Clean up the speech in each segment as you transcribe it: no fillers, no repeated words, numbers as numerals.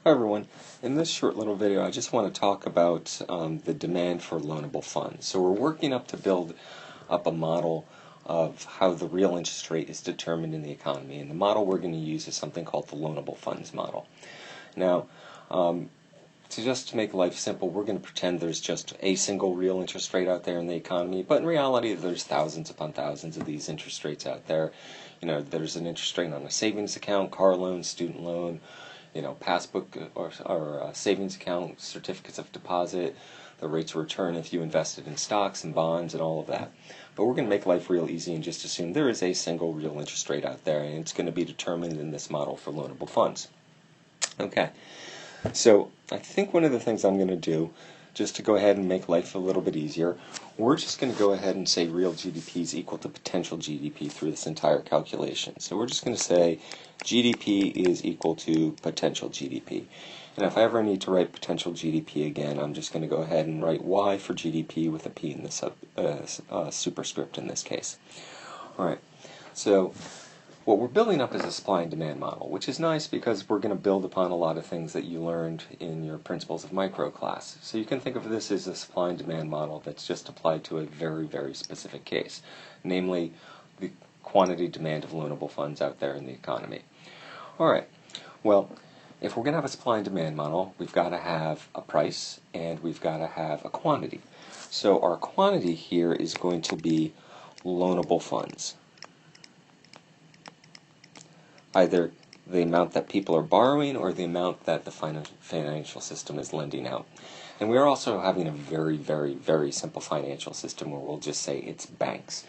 Hi everyone. In this short little video I just want to talk about the demand for loanable funds. So we're working up to build up a model of how the real interest rate is determined in the economy, and the model we're going to use is something called the loanable funds model. Now, to make life simple, we're going to pretend there's just a single real interest rate out there in the economy, but in reality there's thousands upon thousands of these interest rates out there. There's an interest rate on a savings account, car loan, student loan, passbook or savings account, certificates of deposit, the rates of return if you invested in stocks and bonds and all of that. But we're going to make life real easy and just assume there is a single real interest rate out there, and it's going to be determined in this model for loanable funds. Okay, so I think one of the things I'm going to do, just to go ahead and make life a little bit easier, we're just going to go ahead and say real GDP is equal to potential GDP through this entire calculation. So we're just going to say GDP is equal to potential GDP. And if I ever need to write potential GDP again, I'm just going to go ahead and write Y for GDP with a P in the superscript in this case. Alright, so what we're building up is a supply and demand model, which is nice because we're going to build upon a lot of things that you learned in your Principles of Micro class. So you can think of this as a supply and demand model that's just applied to a very, very specific case, namely the quantity demand of loanable funds out there in the economy. Alright, well, if we're going to have a supply and demand model, we've got to have a price and we've got to have a quantity. So our quantity here is going to be loanable funds. Either the amount that people are borrowing or the amount that the financial system is lending out. And we are also having a very, very, very simple financial system where we'll just say it's banks.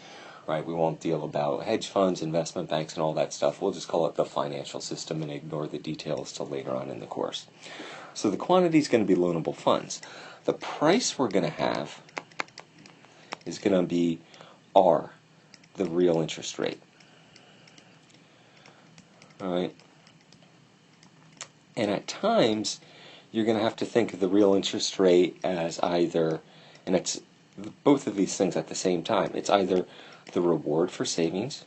Right? We won't deal about hedge funds, investment banks, and all that stuff. We'll just call it the financial system and ignore the details till later on in the course. So the quantity is going to be loanable funds. The price we're going to have is going to be R, the real interest rate. Alright, and at times you're going to have to think of the real interest rate as either, and it's both of these things at the same time, it's either the reward for savings,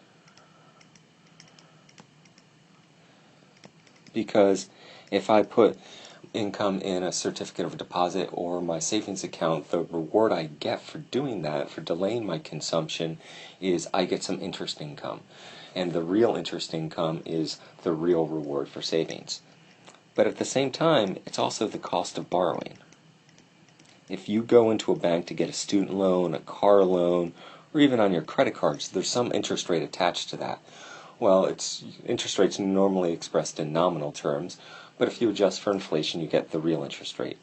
because if I put income in a certificate of deposit or my savings account, the reward I get for doing that, for delaying my consumption, is I get some interest income. And the real interest income is the real reward for savings. But at the same time, it's also the cost of borrowing. If you go into a bank to get a student loan, a car loan, or even on your credit cards, there's some interest rate attached to that. Well, interest rates normally expressed in nominal terms, but if you adjust for inflation, you get the real interest rate.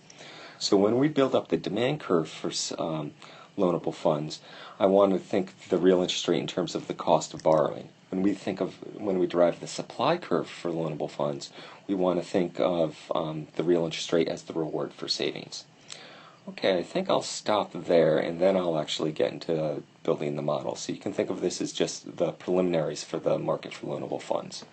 So when we build up the demand curve for loanable funds, I want to think the real interest rate in terms of the cost of borrowing. When we derive the supply curve for loanable funds, we want to think of the real interest rate as the reward for savings. Okay, I think I'll stop there, and then I'll actually get into building the model. So you can think of this as just the preliminaries for the market for loanable funds.